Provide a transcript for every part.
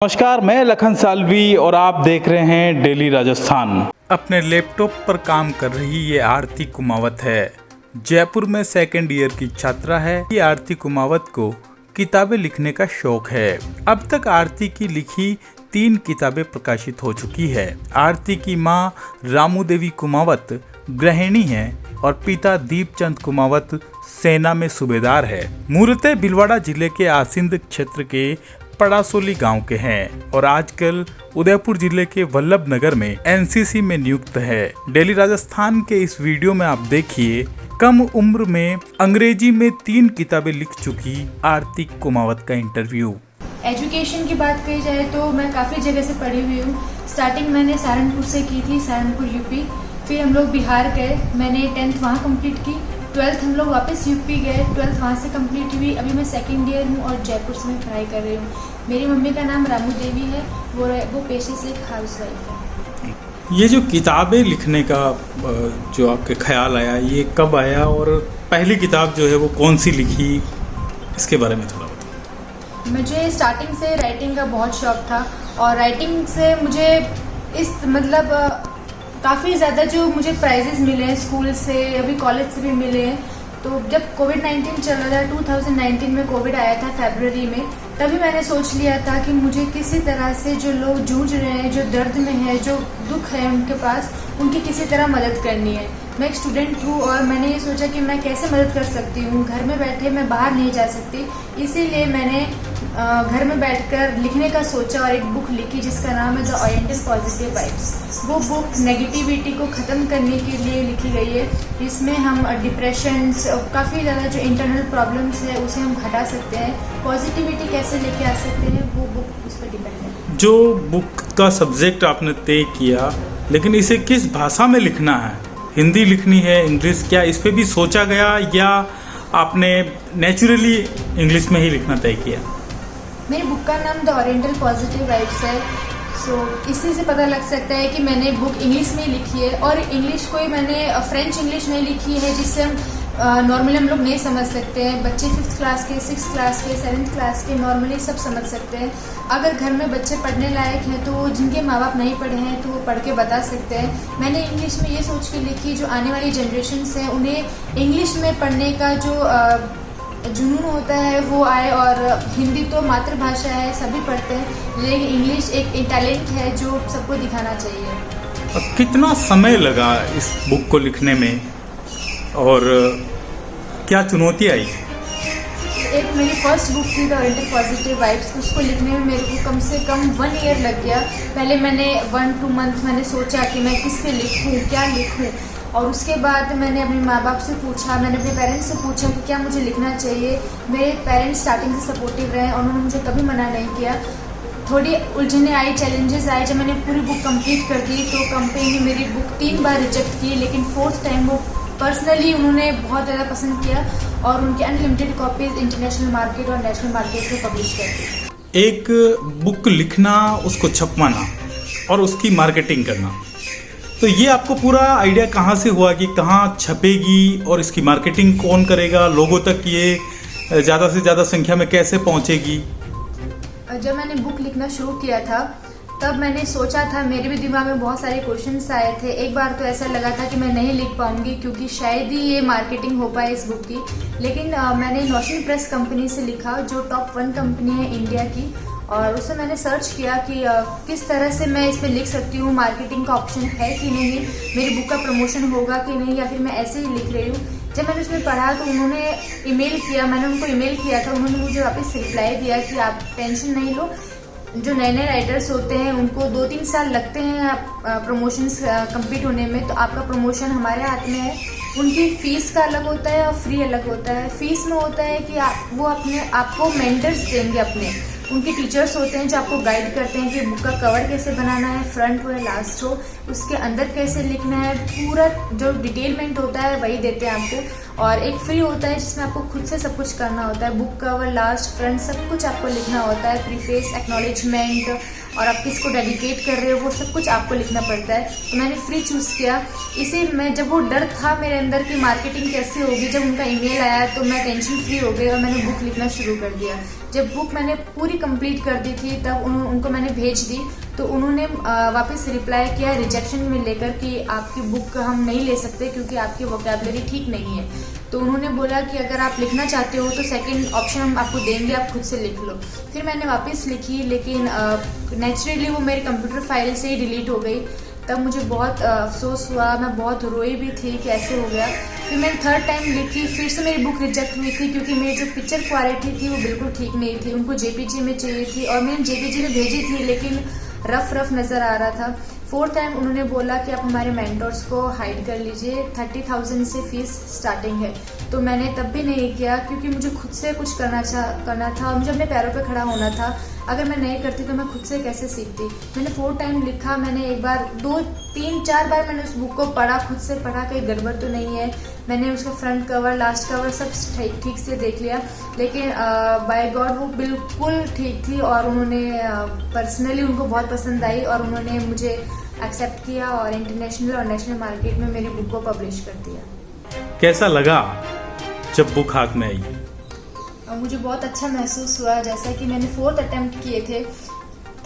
नमस्कार, मैं लखन सालवी और आप देख रहे हैं डेली राजस्थान। अपने लैपटॉप पर काम कर रही ये आरती कुमावत है। जयपुर में सेकेंड ईयर की छात्रा है। ये आरती कुमावत को किताबें लिखने का शौक है। अब तक आरती की लिखी 3 किताबें प्रकाशित हो चुकी है। आरती की मां रामू देवी कुमावत गृहिणी है और पिता दीपचंद कुमावत सेना में सूबेदार है। मूलतः भीलवाड़ा जिले के आसिंद क्षेत्र के पड़ासोली गांव के हैं और आजकल उदयपुर जिले के वल्लभ नगर में एनसीसी में नियुक्त है। डेली राजस्थान के इस वीडियो में आप देखिए कम उम्र में अंग्रेजी में 3 किताबें लिख चुकी आरती कुमावत का इंटरव्यू। एजुकेशन की बात कही जाए तो मैं काफ़ी जगह से पढ़ी हुई हूँ। स्टार्टिंग मैंने सहारनपुर से की थी, सहारनपुर यूपी। फिर हम लोग बिहार गए, मैंने 10th वहाँ कंप्लीट की। 12th हम लोग वापस यूपी गए, 12th वहाँ से कंप्लीट हुई। अभी मैं सेकंड ईयर हूँ और जयपुर से मैं पढ़ाई कर रही हूँ। मेरी मम्मी का नाम रामू देवी है, वो पेशे से एक हाउस वाइफ है। ये जो किताबें लिखने का जो आपके ख्याल आया, ये कब आया और पहली किताब जो है वो कौन सी लिखी, इसके बारे में थोड़ा बताओ। मुझे स्टार्टिंग से राइटिंग का बहुत शौक था और राइटिंग से मुझे काफ़ी ज़्यादा जो मुझे प्राइजेस मिले हैं स्कूल से, अभी कॉलेज से भी मिले हैं। तो जब कोविड-19 चल रहा था, 2019 में कोविड आया था फरवरी में, तभी मैंने सोच लिया था कि मुझे किसी तरह से जो लोग जूझ रहे हैं, जो दर्द में है, जो दुख है उनके पास, उनकी किसी तरह मदद करनी है। मैं एक स्टूडेंट हूँ और मैंने ये सोचा कि मैं कैसे मदद कर सकती हूँ। घर में बैठे मैं बाहर नहीं जा सकती, इसीलिए मैंने घर में बैठकर लिखने का सोचा और एक बुक लिखी जिसका नाम है द ओरिएंटल पॉजिटिव वाइब्स। वो बुक नेगेटिविटी को ख़त्म करने के लिए लिखी गई है। इसमें हम डिप्रेशंस, काफ़ी ज़्यादा जो इंटरनल प्रॉब्लम्स है उसे हम घटा सकते हैं। पॉजिटिविटी कैसे लेके आ सकते हैं, वो बुक उस पर डिपेंड है। जो बुक का सब्जेक्ट आपने तय किया, लेकिन इसे किस भाषा में लिखना है? हिंदी लिखनी है, इंग्लिश, क्या इस पर भी सोचा गया या आपने नेचुरली इंग्लिश में ही लिखना तय किया? मेरी बुक का नाम द ओरिएंटल पॉजिटिव वाइब्स है। इसी से पता लग सकता है कि मैंने बुक इंग्लिश में ही लिखी है और इंग्लिश कोई मैंने फ्रेंच इंग्लिश नहीं लिखी है जिससे हम नॉर्मली हम लोग नहीं समझ सकते हैं। बच्चे 5th क्लास के, 6th क्लास के, 7th क्लास के नॉर्मली सब समझ सकते हैं। अगर घर में बच्चे पढ़ने लायक हैं तो जिनके माँ बाप नहीं पढ़े हैं तो वो पढ़ के बता सकते हैं। मैंने इंग्लिश में ये सोच के लिखी, जो आने वाली जनरेशन्स हैं उन्हें इंग्लिश में पढ़ने का जो जुनून होता है वो आए। और हिंदी तो मातृभाषा है, सभी पढ़ते हैं, लेकिन इंग्लिश एक टैलेंट है जो सबको दिखाना चाहिए। कितना समय लगा इस बुक को लिखने में और क्या चुनौती आई? एक मेरी फर्स्ट बुक थी द ओरिएंटल पॉजिटिव वाइब्स, उसको लिखने में मेरे को कम से कम 1 ईयर लग गया। पहले मैंने 1-2 मंथ मैंने सोचा कि मैं किस पे लिखूँ, क्या लिखूँ, और उसके बाद मैंने अपने माँ बाप से पूछा, मैंने अपने पेरेंट्स से पूछा कि क्या मुझे लिखना चाहिए। मेरे पेरेंट्स स्टार्टिंग से सपोर्टिव रहे और उन्होंने मुझे कभी मना नहीं किया। थोड़ी उलझने आई, चैलेंजेस आए। जब मैंने पूरी बुक कंप्लीट कर दी तो कंपनी ने मेरी बुक 3 बार रिजेक्ट की, लेकिन 4th टाइम वो पर्सनली उन्होंने बहुत ज़्यादा पसंद किया और उनके अनलिमिटेड कॉपीज़ इंटरनेशनल मार्केट और नेशनल मार्केट में पब्लिश कर दी। एक बुक लिखना, उसको छपवाना और उसकी मार्केटिंग करना, तो ये आपको पूरा आइडिया कहाँ से हुआ कि कहाँ छपेगी और इसकी मार्केटिंग कौन करेगा, लोगों तक ये ज़्यादा से ज़्यादा संख्या में कैसे पहुँचेगी? जब मैंने बुक लिखना शुरू किया था तब मैंने सोचा था, मेरे भी दिमाग में बहुत सारे क्वेश्चंस आए थे। एक बार तो ऐसा लगा था कि मैं नहीं लिख पाऊंगी क्योंकि शायद ही ये मार्केटिंग हो पाए इस बुक की। लेकिन मैंने नौशन प्रेस कंपनी से लिखा, जो टॉप 1 कंपनी है इंडिया की, और उससे मैंने सर्च किया कि किस तरह से मैं इस पर लिख सकती हूँ, मार्केटिंग का ऑप्शन है कि नहीं, मेरी बुक का प्रमोशन होगा कि नहीं, या फिर मैं ऐसे ही लिख रही हूँ। जब मैंने उसमें पढ़ा तो उन्होंने ईमेल किया, मैंने उनको ईमेल किया था, उन्होंने मुझे वापस रिप्लाई दिया कि आप टेंशन नहीं लो, जो नए नए राइटर्स होते हैं उनको 2-3 साल लगते हैं प्रमोशंस कंप्लीट होने में, तो आपका प्रमोशन हमारे हाथ में है। उनकी फ़ीस का अलग होता है और फ्री अलग होता है। फ़ीस में होता है कि वो आपको मेंटर्स देंगे, अपने उनके टीचर्स होते हैं जो आपको गाइड करते हैं कि बुक का कवर कैसे बनाना है, फ्रंट हो या लास्ट हो, उसके अंदर कैसे लिखना है, पूरा जो डिटेलमेंट होता है वही देते हैं आपको। और एक फ्री होता है जिसमें आपको खुद से सब कुछ करना होता है, बुक कवर, लास्ट, फ्रंट सब कुछ आपको लिखना होता है, प्रीफेस, एक्नॉलेजमेंट, और आप किसको डेडिकेट कर रहे हो वो सब कुछ आपको लिखना पड़ता है। तो मैंने फ्री चूज़ किया। इसे मैं, जब वो डर था मेरे अंदर कि मार्केटिंग कैसे होगी, जब उनका ईमेल आया तो मैं टेंशन फ्री हो गई और मैंने बुक लिखना शुरू कर दिया। जब बुक मैंने पूरी कंप्लीट कर दी थी तब उनको मैंने भेज दी, तो उन्होंने वापस रिप्लाई किया रिजेक्शन में लेकर कि आपकी बुक हम नहीं ले सकते क्योंकि आपकी वोकैबुलरी ठीक नहीं है। तो उन्होंने बोला कि अगर आप लिखना चाहते हो तो सेकंड ऑप्शन हम आपको देंगे, आप खुद से लिख लो। फिर मैंने वापस लिखी, लेकिन नेचुरली वो मेरे कंप्यूटर फाइल से ही डिलीट हो गई। तब मुझे बहुत अफसोस हुआ, मैं बहुत रोई भी थी कि ऐसे हो गया। फिर मैंने थर्ड टाइम लिखी, फिर से मेरी बुक रिजेक्ट हुई थी क्योंकि मेरी जो पिक्चर क्वालिटी थी वो बिल्कुल ठीक नहीं थी, उनको जेपीजी में चाहिए थी और मैंने जेपीजी में भेजी थी लेकिन रफ नज़र आ रहा था। फोर्थ टाइम उन्होंने बोला कि आप हमारे मेंटर्स को हाइड कर लीजिए, 30,000 से फीस स्टार्टिंग है। तो मैंने तब भी नहीं किया क्योंकि मुझे खुद से कुछ करना था और मुझे अपने पैरों पे खड़ा होना था। अगर मैं नहीं करती तो मैं खुद से कैसे सीखती। मैंने 4 टाइम लिखा, मैंने एक बार 2 3 4 बार मैंने उस बुक को पढ़ा, खुद से पढ़ा कहीं गड़बड़ तो नहीं है। मैंने उसका फ्रंट कवर लास्ट कवर सब ठीक से देख लिया, लेकिन बाय गॉड वो बिल्कुल ठीक थी और उन्होंने पर्सनली उनको बहुत पसंद आई और उन्होंने मुझे एक्सेप्ट किया और इंटरनेशनल और नेशनल मार्केट में मेरी बुक को पब्लिश कर दिया। कैसा लगा जब बुक हाथ में आई? मुझे बहुत अच्छा महसूस हुआ। जैसा कि मैंने 4th अटेम्प्ट किए थे,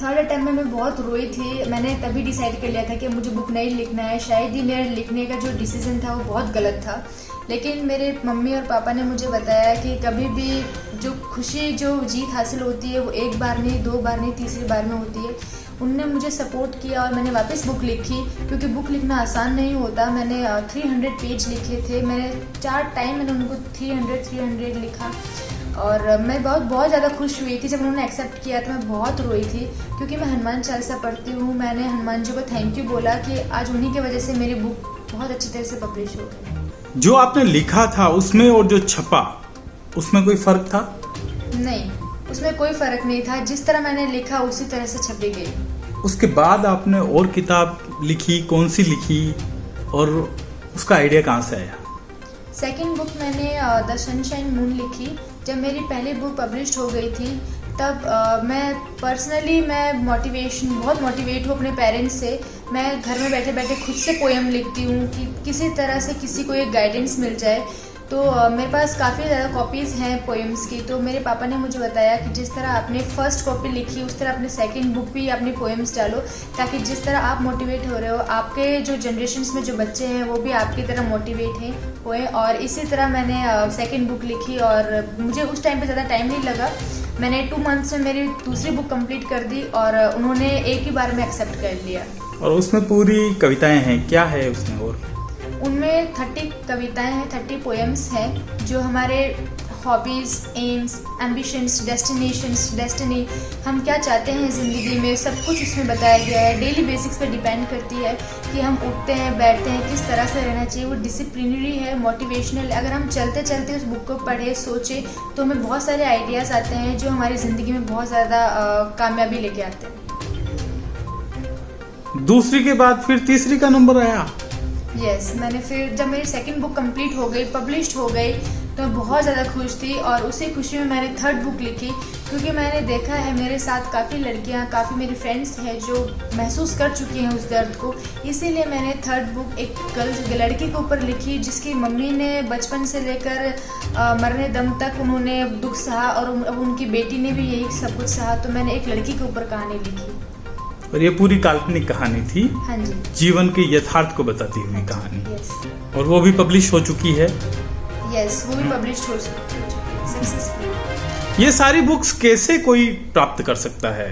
3rd अटेम्प्ट में मैं बहुत रोई थी। मैंने तभी डिसाइड कर लिया था कि मुझे बुक नहीं लिखना है। शायद ही मेरे लिखने का जो डिसीजन था वो बहुत गलत था, लेकिन मेरे मम्मी और पापा ने मुझे बताया कि कभी भी जो खुशी जो जीत हासिल होती है वो एक बार नहीं, 2 बार नहीं, तीसरी बार में होती है। उनने मुझे सपोर्ट किया और मैंने वापस बुक लिखी क्योंकि बुक लिखना आसान नहीं होता। मैंने 300 पेज लिखे थे, मैंने 4 टाइम मैंने उनको 300 लिखा और मैं बहुत ज़्यादा खुश हुई थी जब उन्होंने एक्सेप्ट किया था। मैं बहुत रोई थी क्योंकि मैं हनुमान चालीसा पढ़ती हूँ। मैंने हनुमान जी को थैंक यू बोला कि आज उन्हीं की वजह से मेरी बुक बहुत अच्छी तरह से पब्लिश हो गई। जो आपने लिखा था उसमें और जो छपा उसमें कोई फर्क था? नहीं, उसमें कोई फ़र्क नहीं था। जिस तरह मैंने लिखा उसी तरह से छपी गई। उसके बाद आपने और किताब लिखी, कौन सी लिखी और उसका आइडिया कहाँ से आया? सेकेंड बुक मैंने द सनशाइन मून लिखी। जब मेरी पहली बुक पब्लिश हो गई थी तब मैं पर्सनली बहुत मोटिवेट हूँ अपने पेरेंट्स से। मैं घर में बैठे बैठे खुद से पोएम लिखती हूँ कि किसी तरह से किसी को एक गाइडेंस मिल जाए। तो मेरे पास काफ़ी ज़्यादा कॉपीज़ हैं पोएम्स की। तो मेरे पापा ने मुझे बताया कि जिस तरह आपने फर्स्ट कॉपी लिखी उस तरह अपने सेकंड बुक भी अपनी पोएम्स डालो, ताकि जिस तरह आप मोटिवेट हो रहे हो आपके जो जनरेशन्स में जो बच्चे हैं वो भी आपकी तरह मोटिवेट होए। और इसी तरह मैंने सेकंड बुक लिखी और मुझे उस टाइम पे ज़्यादा टाइम नहीं लगा। मैंने 2 मंथ्स में मेरी दूसरी बुक कंप्लीट कर दी और उन्होंने एक ही बार में एक्सेप्ट कर लिया। और उसमें पूरी कविताएं हैं, क्या है उसमें? और उनमें 30 कविताएं हैं, 30 पोएम्स हैं जो हमारे हॉबीज़, एम्स, एम्बिशंस, डेस्टिनी, हम क्या चाहते हैं ज़िंदगी में, सब कुछ उसमें बताया गया है। डेली बेसिक्स पे डिपेंड करती है कि हम उठते हैं, बैठते हैं, किस तरह से रहना चाहिए। वो डिसिप्लिनरी है, मोटिवेशनल। अगर हम चलते चलते उस बुक को पढ़े, सोचे तो हमें बहुत सारे आइडियाज़ आते हैं जो हमारी ज़िंदगी में बहुत ज़्यादा कामयाबी लेके आते हैं। दूसरी के बाद फिर तीसरी का नंबर आया? यस, मैंने फिर जब मेरी सेकंड बुक कंप्लीट हो गई, पब्लिश्ड हो गई, तो मैं बहुत ज़्यादा खुश थी और उसी खुशी में मैंने थर्ड बुक लिखी क्योंकि मैंने देखा है मेरे साथ काफ़ी लड़कियां, काफ़ी मेरी फ्रेंड्स हैं जो महसूस कर चुकी हैं उस दर्द को। इसीलिए मैंने थर्ड बुक एक लड़की के ऊपर लिखी जिसकी मम्मी ने बचपन से लेकर मरने दम तक उन्होंने दुख सहा और अब उनकी बेटी ने भी यही सब कुछ सहा। तो मैंने एक लड़की के ऊपर कहानी लिखी। और ये पूरी काल्पनिक कहानी थी? हाँ जी, जीवन के यथार्थ को बताती हुई कहानी। यस। और वो भी पब्लिश हो चुकी है? यस, वो भी पब्लिश हो चुकी है सक्सेसफुली। ये सारी बुक्स कैसे कोई प्राप्त कर सकता है?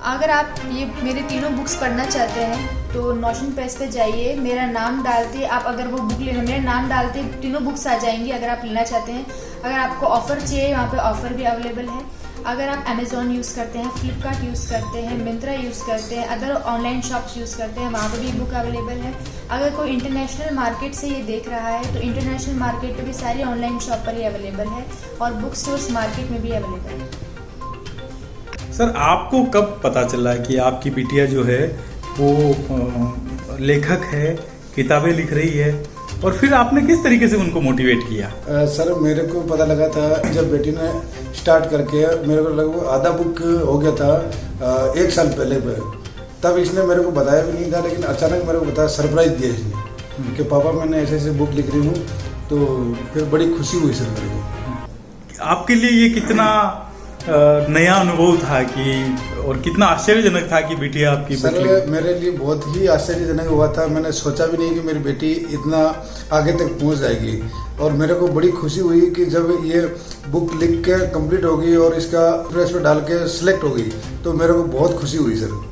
अगर आप ये मेरे तीनों बुक्स पढ़ना चाहते हैं तो नोशन प्रेस पे जाइए, मेरा नाम डालते आप, अगर वो बुक लेना, मेरा नाम डालते तीनों बुक्स आ जाएंगी अगर आप लेना चाहते हैं। अगर आपको ऑफ़र चाहिए, वहाँ पे ऑफ़र भी अवेलेबल है। अगर आप अमेज़ॉन यूज़ करते हैं, फ्लिपकार्ट यूज़ करते हैं, मिंत्रा यूज़ करते हैं, अदर ऑनलाइन शॉप्स यूज़ करते हैं, वहाँ पर भी बुक अवेलेबल है। अगर कोई इंटरनेशनल मार्केट से ये देख रहा है तो इंटरनेशनल मार्केट पे भी सारी ऑनलाइन शॉप पर ही अवेलेबल है और बुक स्टोर्स मार्केट में भी अवेलेबल है। सर, आपको कब पता चला कि आपकी बिटिया जो है वो लेखक है, किताबें लिख रही है, और फिर आपने किस तरीके से उनको मोटिवेट किया? सर, मेरे को पता लगा था जब बेटी ने स्टार्ट करके, मेरे को लगभग आधा बुक हो गया था 1 साल पहले पे। तब इसने मेरे को बताया भी नहीं था, लेकिन अचानक मेरे को बताया, सरप्राइज दिया इसने कि पापा मैंने ऐसे ऐसे बुक लिख रही हूँ। तो फिर बड़ी खुशी हुई सर मेरे को। आपके लिए ये कितना नया अनुभव था कि और कितना आश्चर्यजनक था कि बेटी आपकी सर मेरे लिए बहुत ही आश्चर्यजनक हुआ था। मैंने सोचा भी नहीं कि मेरी बेटी इतना आगे तक पहुंच जाएगी और मेरे को बड़ी खुशी हुई कि जब ये बुक लिख के कंप्लीट होगी और इसका प्रेस पे डाल के सिलेक्ट होगी तो मेरे को बहुत खुशी हुई सर।